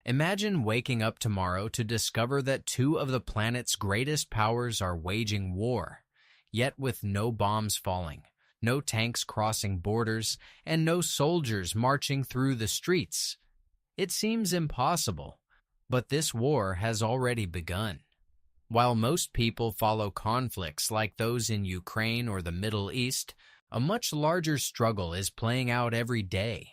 Imagine waking up tomorrow to discover that two of the planet's greatest powers are waging war, yet with no bombs falling, no tanks crossing borders, and no soldiers marching through the streets. It seems impossible, but this war has already begun. While most people follow conflicts like those in Ukraine or the Middle East, a much larger struggle is playing out every day,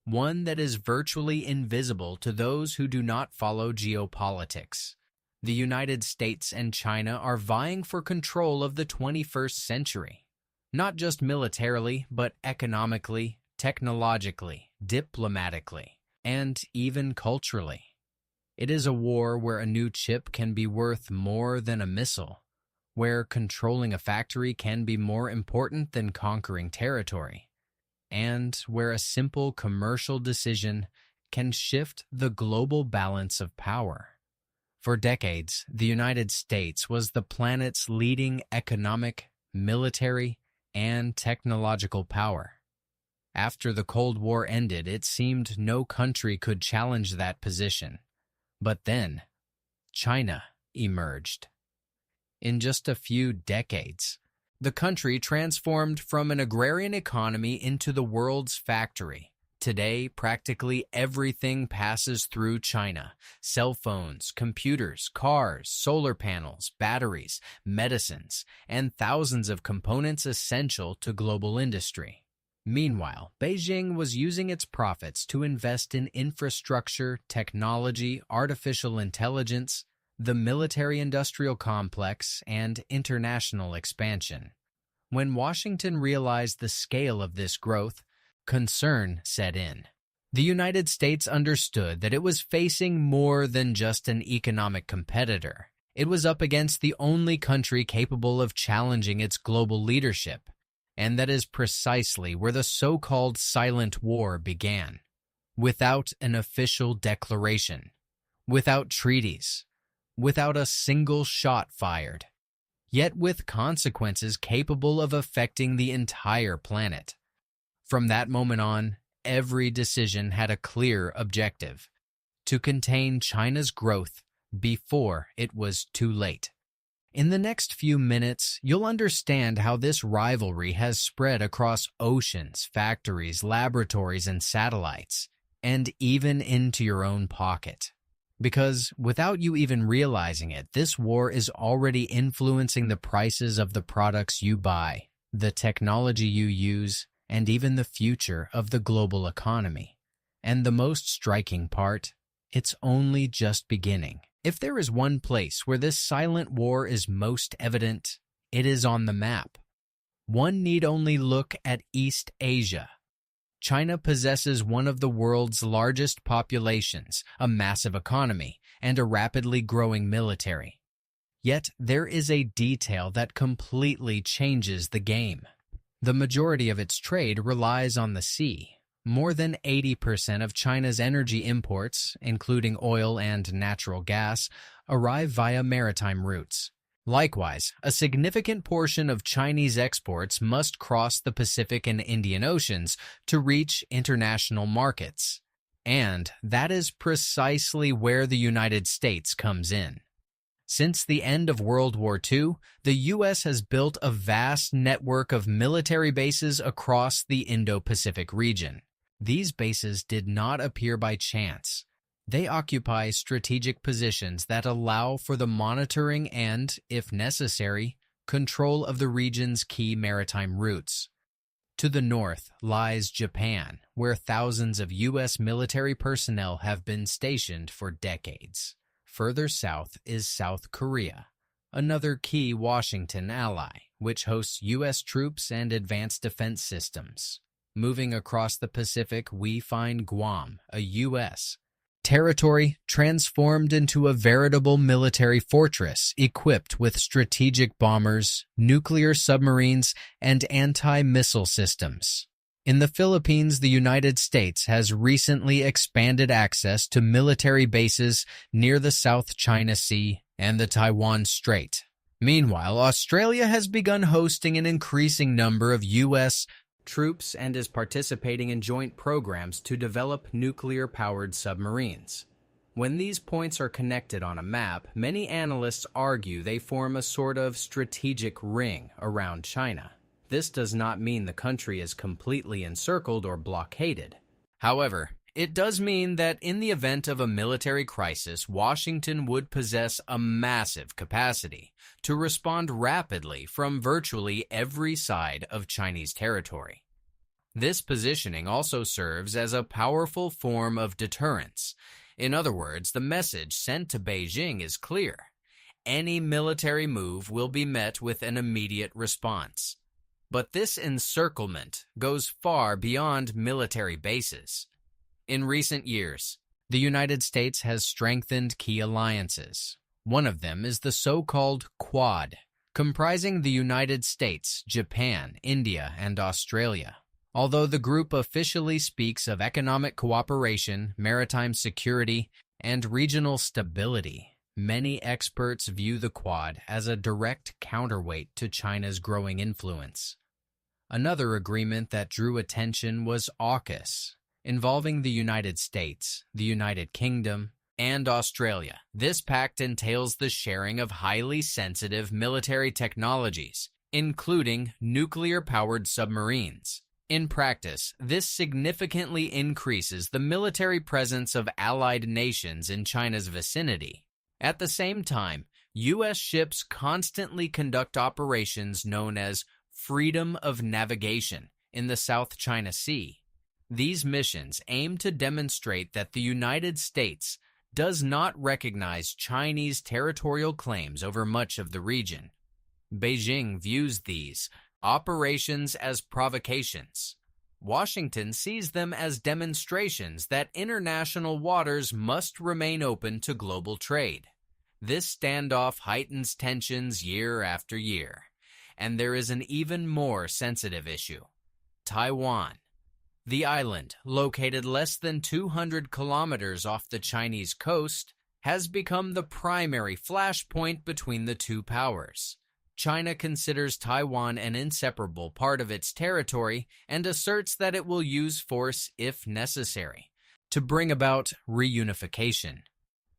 one that is virtually invisible to those who do not follow geopolitics. The United States and China are vying for control of the 21st century, not just militarily, but economically, technologically, diplomatically, and even culturally. It is a war where a new chip can be worth more than a missile, where controlling a factory can be more important than conquering territory, and where a simple commercial decision can shift the global balance of power. For decades, the United States was the planet's leading economic, military, and technological power. After the Cold War ended, it seemed no country could challenge that position. But then, China emerged. In just a few decades, the country transformed from an agrarian economy into the world's factory. Today, practically everything passes through China. Cell phones, computers, cars, solar panels, batteries, medicines, and thousands of components essential to global industry. Meanwhile, Beijing was using its profits to invest in infrastructure, technology, artificial intelligence, the military-industrial complex, and international expansion. When Washington realized the scale of this growth, concern set in. The United States understood that it was facing more than just an economic competitor. It was up against the only country capable of challenging its global leadership. And that is precisely where the so-called silent war began. Without an official declaration, without treaties, without a single shot fired, yet with consequences capable of affecting the entire planet. From that moment on, every decision had a clear objective: to contain China's growth before it was too late. In the next few minutes, you'll understand how this rivalry has spread across oceans, factories, laboratories, and satellites, and even into your own pocket. Because, without you even realizing it, this war is already influencing the prices of the products you buy, the technology you use, and even the future of the global economy. And the most striking part, it's only just beginning. If there is one place where this silent war is most evident, it is on the map. One need only look at East Asia. China possesses one of the world's largest populations, a massive economy, and a rapidly growing military. Yet there is a detail that completely changes the game. The majority of its trade relies on the sea. More than 80% of China's energy imports, including oil and natural gas, arrive via maritime routes. Likewise, a significant portion of Chinese exports must cross the Pacific and Indian Oceans to reach international markets. And that is precisely where the United States comes in. Since the end of World War II, the U.S. has built a vast network of military bases across the Indo-Pacific region. These bases did not appear by chance. They occupy strategic positions that allow for the monitoring and, if necessary, control of the region's key maritime routes. To the north lies Japan, where thousands of U.S. military personnel have been stationed for decades. Further south is South Korea, another key Washington ally, which hosts U.S. troops and advanced defense systems. Moving across the Pacific, we find Guam, a U.S. territory transformed into a veritable military fortress equipped with strategic bombers, nuclear submarines, and anti-missile systems. In the Philippines, the United States has recently expanded access to military bases near the South China Sea and the Taiwan Strait. Meanwhile, Australia has begun hosting an increasing number of U.S. troops and is participating in joint programs to develop nuclear-powered submarines. When these points are connected on a map, many analysts argue they form a sort of strategic ring around China. This does not mean the country is completely encircled or blockaded. However, it does mean that in the event of a military crisis, Washington would possess a massive capacity to respond rapidly from virtually every side of Chinese territory. This positioning also serves as a powerful form of deterrence. In other words, the message sent to Beijing is clear. Any military move will be met with an immediate response. But this encirclement goes far beyond military bases. In recent years, the United States has strengthened key alliances. One of them is the so-called Quad, comprising the United States, Japan, India, and Australia. Although the group officially speaks of economic cooperation, maritime security, and regional stability, many experts view the Quad as a direct counterweight to China's growing influence. Another agreement that drew attention was AUKUS, involving the United States, the United Kingdom, and Australia. This pact entails the sharing of highly sensitive military technologies, including nuclear-powered submarines. In practice, this significantly increases the military presence of allied nations in China's vicinity. At the same time, U.S. ships constantly conduct operations known as freedom of navigation in the South China Sea. These missions aim to demonstrate that the United States does not recognize Chinese territorial claims over much of the region. Beijing views these operations as provocations. Washington sees them as demonstrations that international waters must remain open to global trade. This standoff heightens tensions year after year. And there is an even more sensitive issue: Taiwan. The island, located less than 200 kilometers off the Chinese coast, has become the primary flashpoint between the two powers. China considers Taiwan an inseparable part of its territory and asserts that it will use force if necessary to bring about reunification.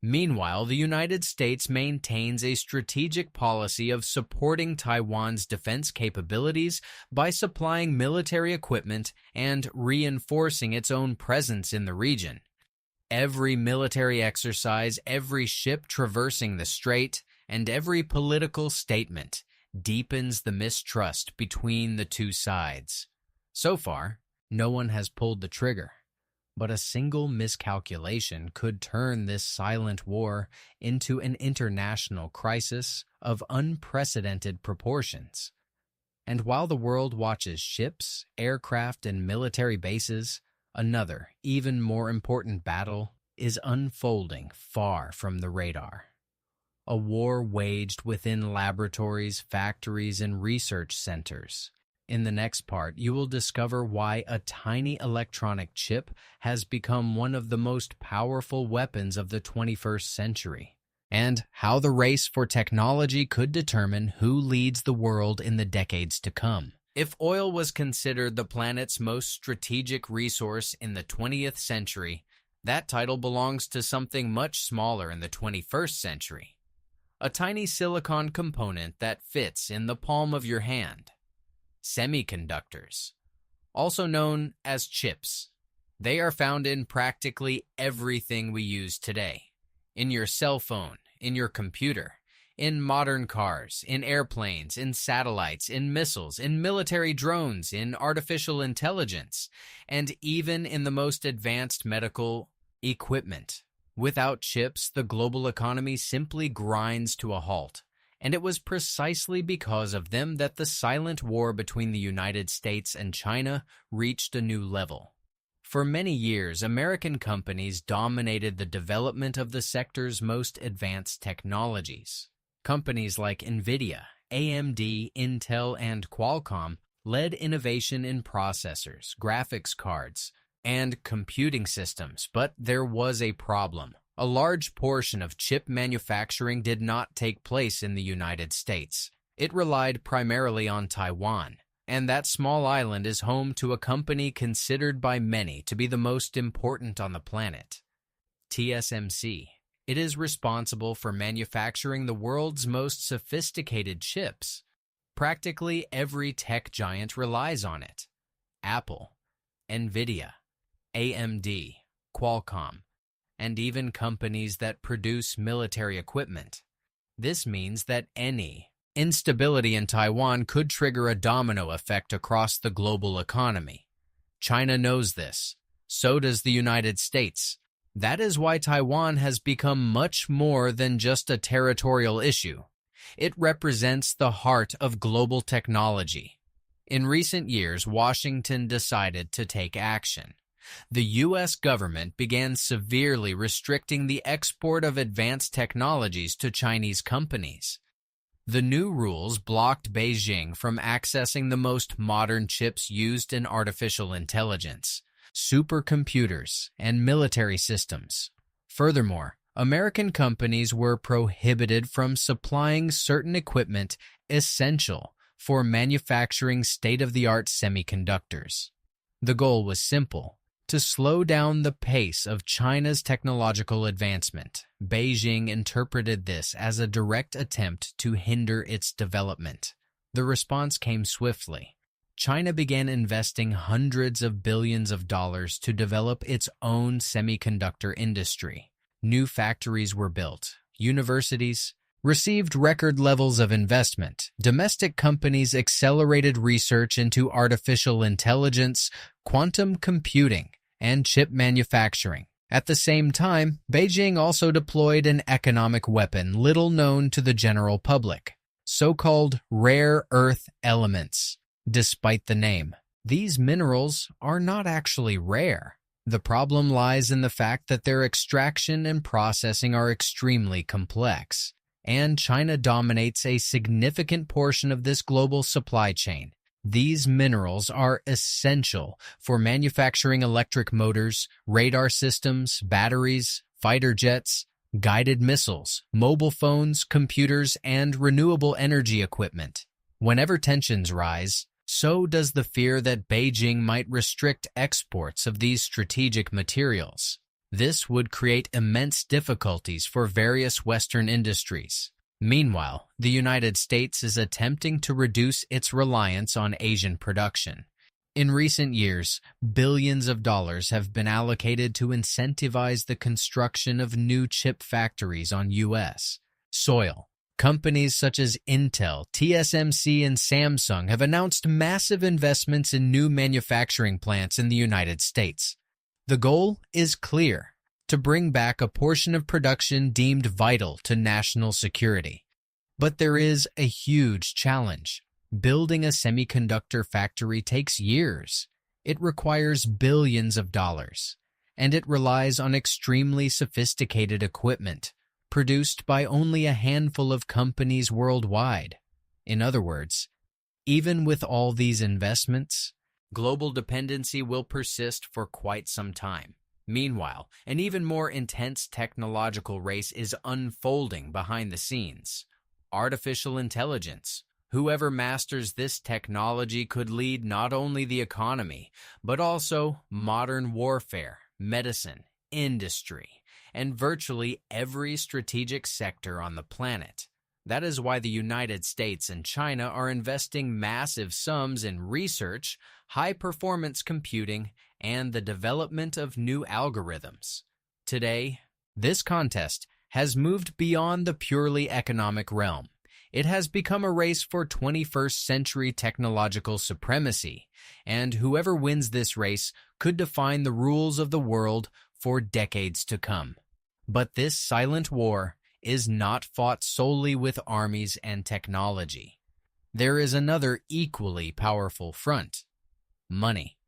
Meanwhile, the United States maintains a strategic policy of supporting Taiwan's defense capabilities by supplying military equipment and reinforcing its own presence in the region. Every military exercise, every ship traversing the strait, and every political statement deepens the mistrust between the two sides. So far, no one has pulled the trigger. But a single miscalculation could turn this silent war into an international crisis of unprecedented proportions. And while the world watches ships, aircraft, and military bases, another, even more important battle is unfolding far from the radar. A war waged within laboratories, factories, and research centers. In the next part, you will discover why a tiny electronic chip has become one of the most powerful weapons of the 21st century, and how the race for technology could determine who leads the world in the decades to come. If oil was considered the planet's most strategic resource in the 20th century, that title belongs to something much smaller in the 21st century. A tiny silicon component that fits in the palm of your hand. Semiconductors, also known as chips. They are found in practically everything we use today. In your cell phone, in your computer, in modern cars, in airplanes, in satellites, in missiles, in military drones, in artificial intelligence, and even in the most advanced medical equipment. Without chips, the global economy simply grinds to a halt. And it was precisely because of them that the silent war between the United States and China reached a new level. For many years, American companies dominated the development of the sector's most advanced technologies. Companies like NVIDIA, AMD, Intel, and Qualcomm led innovation in processors, graphics cards, and computing systems, but there was a problem. A large portion of chip manufacturing did not take place in the United States. It relied primarily on Taiwan, and that small island is home to a company considered by many to be the most important on the planet. TSMC. It is responsible for manufacturing the world's most sophisticated chips. Practically every tech giant relies on it. Apple, Nvidia, AMD, Qualcomm, and even companies that produce military equipment. This means that any instability in Taiwan could trigger a domino effect across the global economy. China knows this. So does the United States. That is why Taiwan has become much more than just a territorial issue. It represents the heart of global technology. In recent years, Washington decided to take action. The U.S. government began severely restricting the export of advanced technologies to Chinese companies. The new rules blocked Beijing from accessing the most modern chips used in artificial intelligence, supercomputers, and military systems. Furthermore, American companies were prohibited from supplying certain equipment essential for manufacturing state-of-the-art semiconductors. The goal was simple: to slow down the pace of China's technological advancement. Beijing interpreted this as a direct attempt to hinder its development. The response came swiftly. China began investing hundreds of billions of dollars to develop its own semiconductor industry. New factories were built. Universities received record levels of investment. Domestic companies accelerated research into artificial intelligence, quantum computing, and chip manufacturing. At the same time, Beijing also deployed an economic weapon little known to the general public: so-called rare earth elements. Despite the name, these minerals are not actually rare. The problem lies in the fact that their extraction and processing are extremely complex, and China dominates a significant portion of this global supply chain. These minerals are essential for manufacturing electric motors, radar systems, batteries, fighter jets, guided missiles, mobile phones, computers, and renewable energy equipment. Whenever tensions rise, so does the fear that Beijing might restrict exports of these strategic materials. This would create immense difficulties for various Western industries. Meanwhile, the United States is attempting to reduce its reliance on Asian production. In recent years, billions of dollars have been allocated to incentivize the construction of new chip factories on U.S. soil. Companies such as Intel, TSMC, and Samsung have announced massive investments in new manufacturing plants in the United States. The goal is clear: to bring back a portion of production deemed vital to national security. But there is a huge challenge. Building a semiconductor factory takes years. It requires billions of dollars, and it relies on extremely sophisticated equipment, produced by only a handful of companies worldwide. In other words, even with all these investments, global dependency will persist for quite some time. Meanwhile, an even more intense technological race is unfolding behind the scenes. Artificial intelligence. Whoever masters this technology could lead not only the economy, but also modern warfare, medicine, industry, and virtually every strategic sector on the planet. That is why the United States and China are investing massive sums in research, high-performance computing, and the development of new algorithms. Today, this contest has moved beyond the purely economic realm. It has become a race for 21st century technological supremacy, and whoever wins this race could define the rules of the world for decades to come. But this silent war is not fought solely with armies and technology. There is another equally powerful front: money.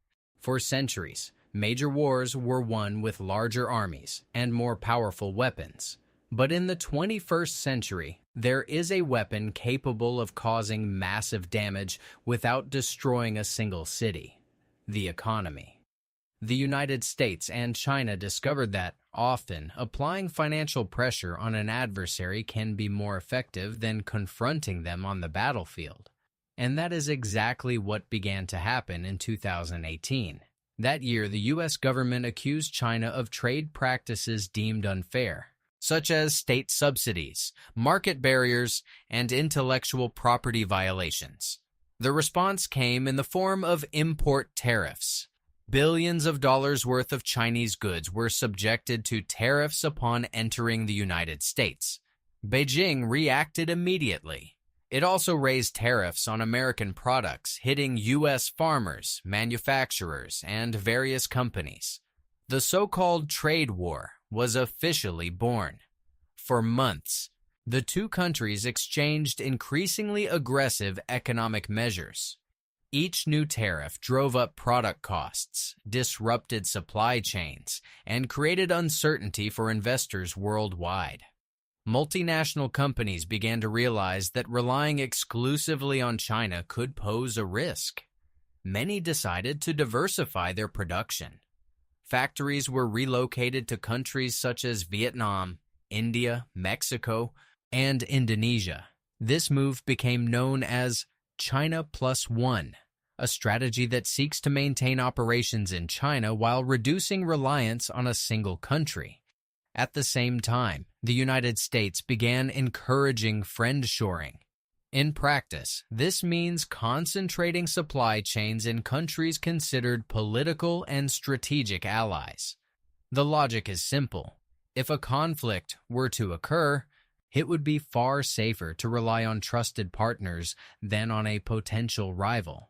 For centuries, major wars were won with larger armies and more powerful weapons. But in the 21st century, there is a weapon capable of causing massive damage without destroying a single city: the economy. The United States and China discovered that, often, applying financial pressure on an adversary can be more effective than confronting them on the battlefield. And that is exactly what began to happen in 2018. That year, the U.S. government accused China of trade practices deemed unfair, such as state subsidies, market barriers, and intellectual property violations. The response came in the form of import tariffs. Billions of dollars worth of Chinese goods were subjected to tariffs upon entering the United States. Beijing reacted immediately. It also raised tariffs on American products, hitting U.S. farmers, manufacturers, and various companies. The so-called trade war was officially born. For months, the two countries exchanged increasingly aggressive economic measures. Each new tariff drove up product costs, disrupted supply chains, and created uncertainty for investors worldwide. Multinational companies began to realize that relying exclusively on China could pose a risk. Many decided to diversify their production. Factories were relocated to countries such as Vietnam, India, Mexico, and Indonesia. This move became known as China Plus One, a strategy that seeks to maintain operations in China while reducing reliance on a single country. At the same time, the United States began encouraging friendshoring. In practice, this means concentrating supply chains in countries considered political and strategic allies. The logic is simple. If a conflict were to occur, it would be far safer to rely on trusted partners than on a potential rival.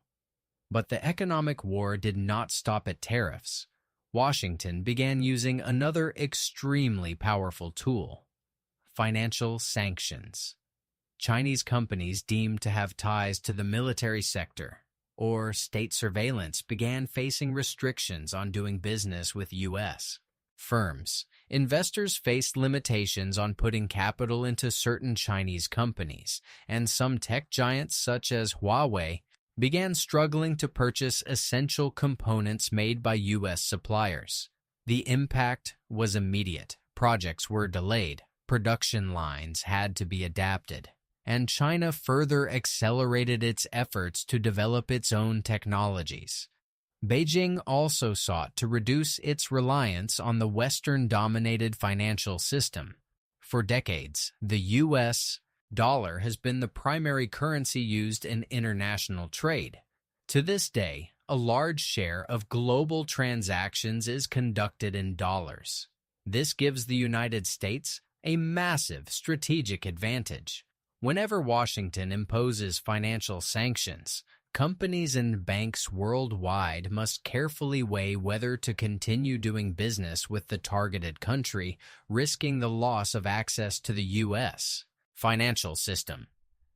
But the economic war did not stop at tariffs. Washington began using another extremely powerful tool: financial sanctions. Chinese companies deemed to have ties to the military sector or state surveillance began facing restrictions on doing business with U.S. firms. Investors faced limitations on putting capital into certain Chinese companies, and some tech giants such as Huawei began struggling to purchase essential components made by U.S. suppliers. The impact was immediate. Projects were delayed, production lines had to be adapted, and China further accelerated its efforts to develop its own technologies. Beijing also sought to reduce its reliance on the Western-dominated financial system. For decades, the U.S. dollar has been the primary currency used in international trade. To this day, a large share of global transactions is conducted in dollars. This gives the United States a massive strategic advantage. Whenever Washington imposes financial sanctions, companies and banks worldwide must carefully weigh whether to continue doing business with the targeted country, risking the loss of access to the U.S. financial system.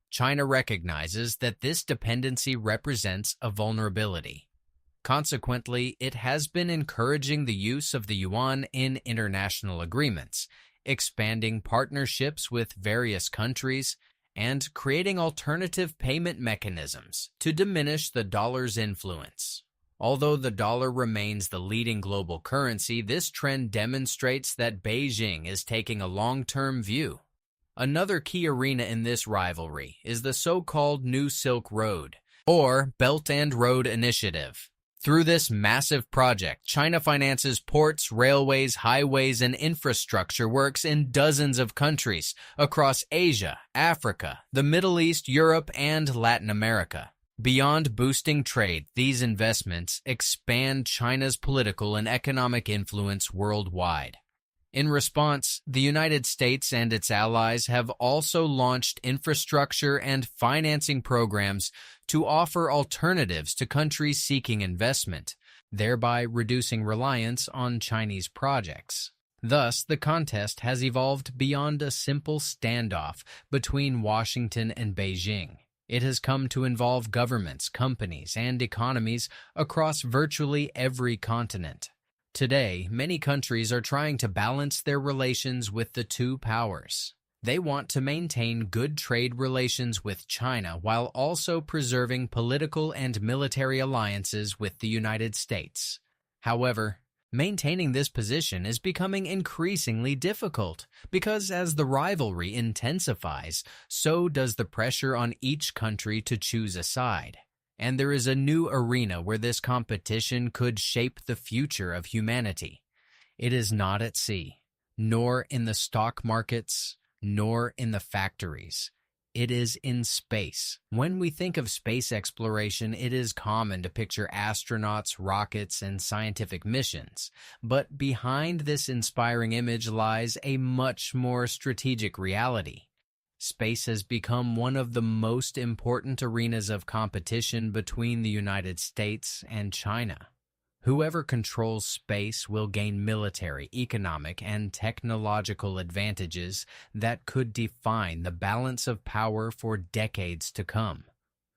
China recognizes that this dependency represents a vulnerability. Consequently, it has been encouraging the use of the yuan in international agreements, expanding partnerships with various countries, and creating alternative payment mechanisms to diminish the dollar's influence. Although the dollar remains the leading global currency, this trend demonstrates that Beijing is taking a long-term view. Another key arena in this rivalry is the so-called New Silk Road, or Belt and Road Initiative. Through this massive project, China finances ports, railways, highways, and infrastructure works in dozens of countries across Asia, Africa, the Middle East, Europe, and Latin America. Beyond boosting trade, these investments expand China's political and economic influence worldwide. In response, the United States and its allies have also launched infrastructure and financing programs to offer alternatives to countries seeking investment, thereby reducing reliance on Chinese projects. Thus, the contest has evolved beyond a simple standoff between Washington and Beijing. It has come to involve governments, companies, and economies across virtually every continent. Today, many countries are trying to balance their relations with the two powers. They want to maintain good trade relations with China while also preserving political and military alliances with the United States. However, maintaining this position is becoming increasingly difficult because as the rivalry intensifies, so does the pressure on each country to choose a side. And there is a new arena where this competition could shape the future of humanity. It is not at sea, nor in the stock markets, nor in the factories. It is in space. When we think of space exploration, it is common to picture astronauts, rockets, and scientific missions. But behind this inspiring image lies a much more strategic reality. Space has become one of the most important arenas of competition between the United States and China. Whoever controls space will gain military, economic, and technological advantages that could define the balance of power for decades to come.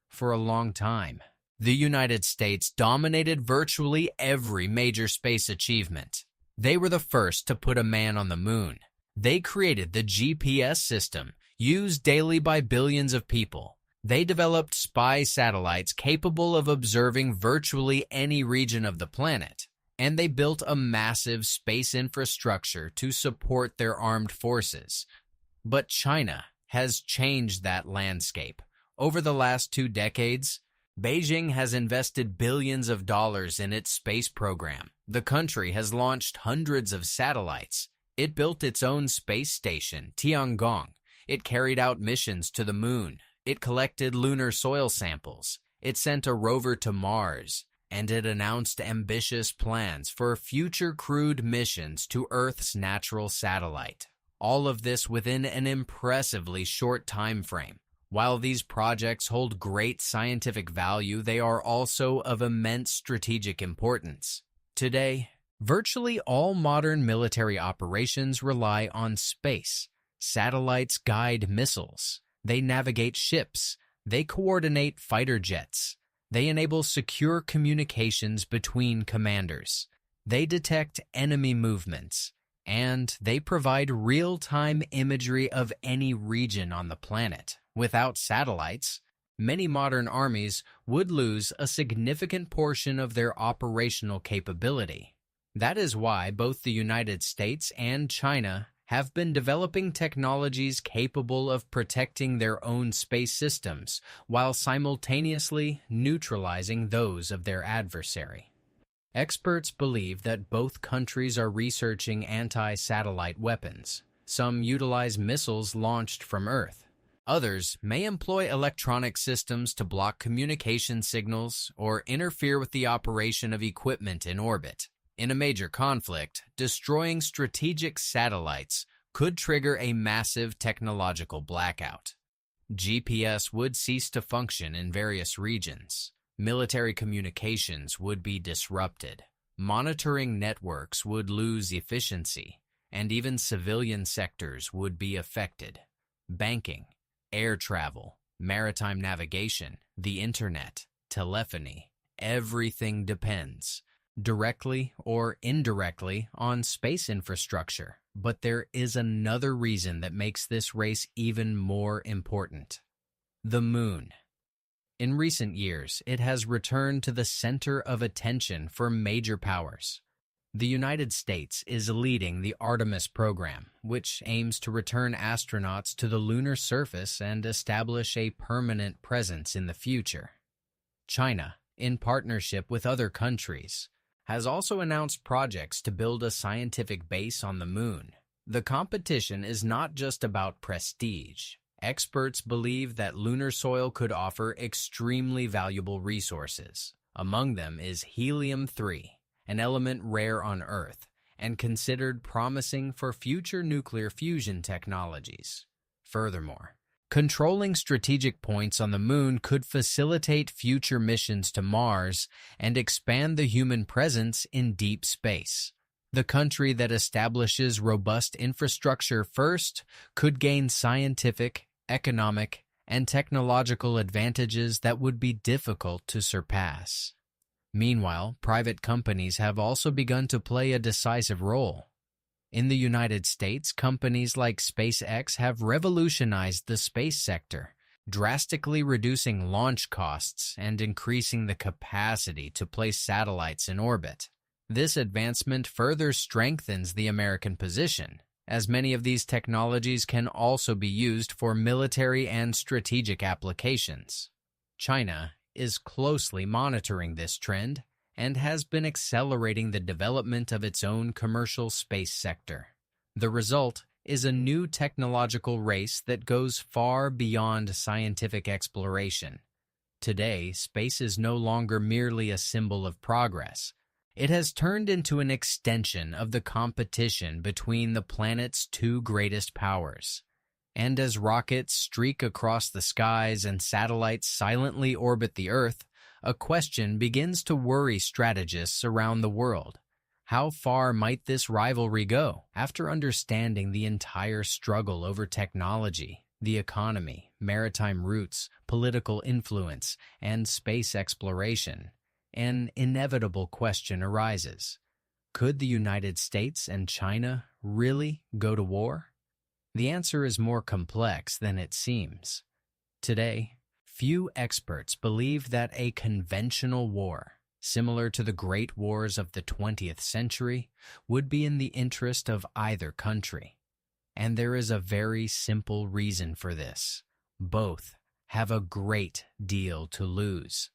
For a long time, the United States dominated virtually every major space achievement. They were the first to put a man on the moon. They created the GPS system, used daily by billions of people. They developed spy satellites capable of observing virtually any region of the planet, and they built a massive space infrastructure to support their armed forces. But China has changed that landscape. Over the last 2 decades, Beijing has invested billions of dollars in its space program. The country has launched hundreds of satellites. It built its own space station, Tiangong. It carried out missions to the moon. It collected lunar soil samples. It sent a rover to Mars. And it announced ambitious plans for future crewed missions to Earth's natural satellite. All of this within an impressively short time frame. While these projects hold great scientific value, they are also of immense strategic importance. Today, virtually all modern military operations rely on space. Satellites guide missiles. They navigate ships. They coordinate fighter jets. They enable secure communications between commanders. They detect enemy movements. And they provide real-time imagery of any region on the planet. Without satellites, many modern armies would lose a significant portion of their operational capability. That is why both the United States and China have been developing technologies capable of protecting their own space systems while simultaneously neutralizing those of their adversary. Experts believe that both countries are researching anti-satellite weapons. Some utilize missiles launched from Earth. Others may employ electronic systems to block communication signals or interfere with the operation of equipment in orbit. In a major conflict, destroying strategic satellites could trigger a massive technological blackout. GPS would cease to function in various regions. Military communications would be disrupted. Monitoring networks would lose efficiency, and even civilian sectors would be affected. Banking, air travel, maritime navigation, the internet, telephony, everything depends, directly or indirectly, on space infrastructure. But there is another reason that makes this race even more important. The moon. In recent years, it has returned to the center of attention for major powers. The United States is leading the Artemis program, which aims to return astronauts to the lunar surface and establish a permanent presence in the future. China, in partnership with other countries, has also announced projects to build a scientific base on the moon. The competition is not just about prestige. Experts believe that lunar soil could offer extremely valuable resources. Among them is helium-3, an element rare on Earth, and considered promising for future nuclear fusion technologies. Furthermore, controlling strategic points on the moon could facilitate future missions to Mars and expand the human presence in deep space. The country that establishes robust infrastructure first could gain scientific, economic, and technological advantages that would be difficult to surpass. Meanwhile, private companies have also begun to play a decisive role. In the United States, companies like SpaceX have revolutionized the space sector, drastically reducing launch costs and increasing the capacity to place satellites in orbit. This advancement further strengthens the American position, as many of these technologies can also be used for military and strategic applications. China is closely monitoring this trend and has been accelerating the development of its own commercial space sector. The result is a new technological race that goes far beyond scientific exploration. Today, space is no longer merely a symbol of progress. It has turned into an extension of the competition between the planet's two greatest powers. And as rockets streak across the skies and satellites silently orbit the Earth, a question begins to worry strategists around the world. How far might this rivalry go? After understanding the entire struggle over technology, the economy, maritime routes, political influence, and space exploration, an inevitable question arises. Could the United States and China really go to war? The answer is more complex than it seems. Today, few experts believe that a conventional war, similar to the great wars of the 20th century, would be in the interest of either country. And there is a very simple reason for this. Both have a great deal to lose.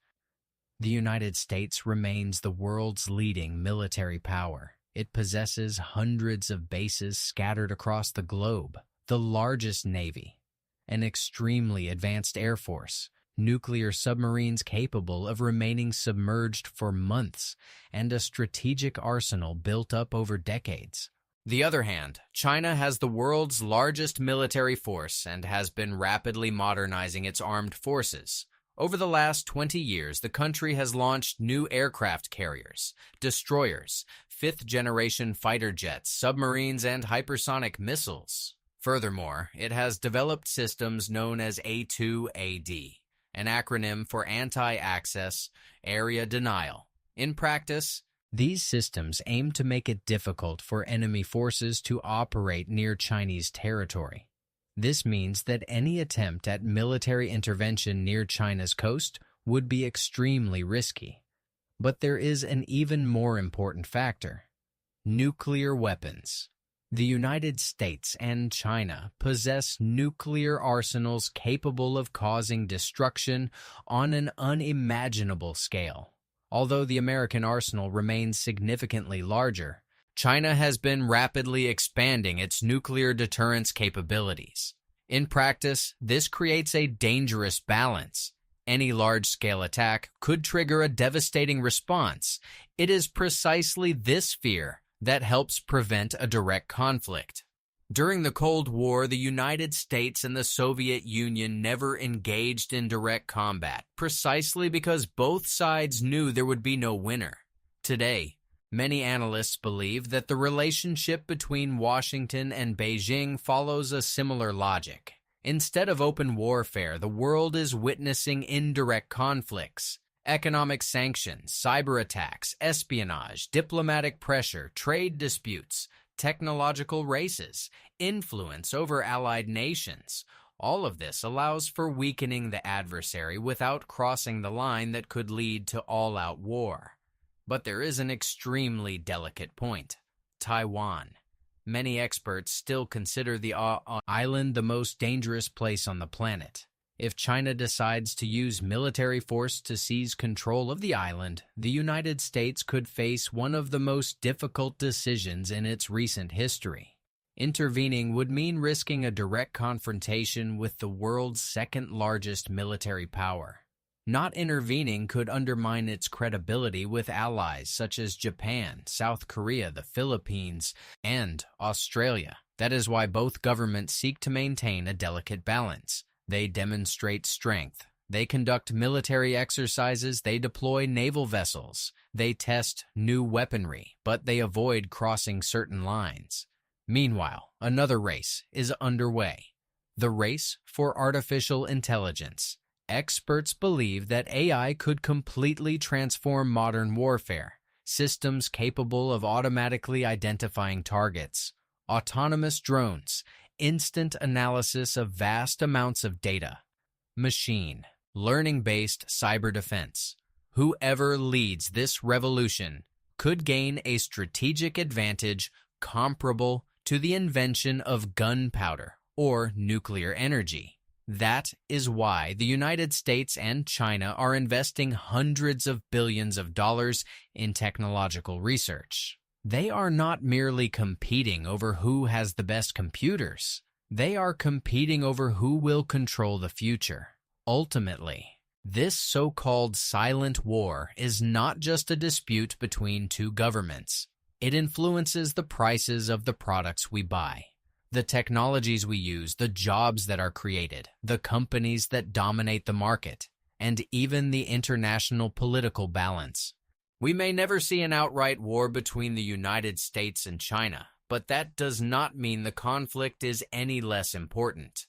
The United States remains the world's leading military power. It possesses hundreds of bases scattered across the globe, the largest navy, an extremely advanced air force, nuclear submarines capable of remaining submerged for months, and a strategic arsenal built up over decades. The other hand, China has the world's largest military force and has been rapidly modernizing its armed forces. Over the last 20 years, the country has launched new aircraft carriers, destroyers, fifth-generation fighter jets, submarines, and hypersonic missiles. Furthermore, it has developed systems known as A2AD, an acronym for Anti-Access Area Denial. In practice, these systems aim to make it difficult for enemy forces to operate near Chinese territory. This means that any attempt at military intervention near China's coast would be extremely risky. But there is an even more important factor: nuclear weapons. The United States and China possess nuclear arsenals capable of causing destruction on an unimaginable scale. Although the American arsenal remains significantly larger, China has been rapidly expanding its nuclear deterrence capabilities. In practice, this creates a dangerous balance. Any large-scale attack could trigger a devastating response. It is precisely this fear that helps prevent a direct conflict. During the Cold War, the United States and the Soviet Union never engaged in direct combat, precisely because both sides knew there would be no winner. Today, many analysts believe that the relationship between Washington and Beijing follows a similar logic. Instead of open warfare, the world is witnessing indirect conflicts. Economic sanctions, cyber attacks, espionage, diplomatic pressure, trade disputes, technological races, influence over allied nations. All of this allows for weakening the adversary without crossing the line that could lead to all-out war. But there is an extremely delicate point: Taiwan. Many experts still consider the island the most dangerous place on the planet. If China decides to use military force to seize control of the island, the United States could face one of the most difficult decisions in its recent history. Intervening would mean risking a direct confrontation with the world's second-largest military power. Not intervening could undermine its credibility with allies such as Japan, South Korea, the Philippines, and Australia. That is why both governments seek to maintain a delicate balance. They demonstrate strength. They conduct military exercises. They deploy naval vessels. They test new weaponry, but they avoid crossing certain lines. Meanwhile, another race is underway: the race for artificial intelligence. Experts believe that AI could completely transform modern warfare. Systems capable of automatically identifying targets, autonomous drones, instant analysis of vast amounts of data, machine learning-based cyber defense. Whoever leads this revolution could gain a strategic advantage comparable to the invention of gunpowder or nuclear energy. That is why the United States and China are investing hundreds of billions of dollars in technological research. They are not merely competing over who has the best computers. They are competing over who will control the future. Ultimately, this so-called silent war is not just a dispute between two governments. It influences the prices of the products we buy, the technologies we use, the jobs that are created, the companies that dominate the market, and even the international political balance. We may never see an outright war between the United States and China, but that does not mean the conflict is any less important.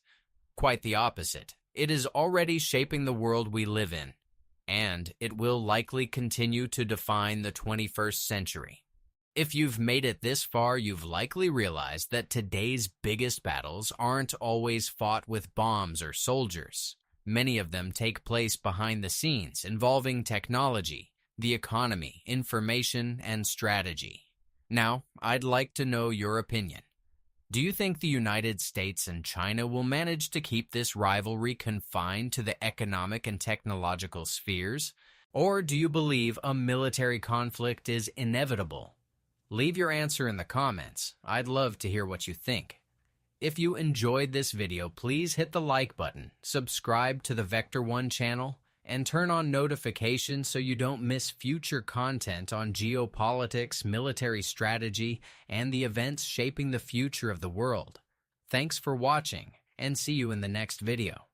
Quite the opposite. It is already shaping the world we live in, and it will likely continue to define the 21st century. If you've made it this far, you've likely realized that today's biggest battles aren't always fought with bombs or soldiers. Many of them take place behind the scenes, involving technology, the economy, information, and strategy. Now, I'd like to know your opinion. Do you think the United States and China will manage to keep this rivalry confined to the economic and technological spheres? Or do you believe a military conflict is inevitable? Leave your answer in the comments. I'd love to hear what you think. If you enjoyed this video, please hit the like button, subscribe to the Vector One channel, and turn on notifications so you don't miss future content on geopolitics, military strategy, and the events shaping the future of the world. Thanks for watching, and see you in the next video.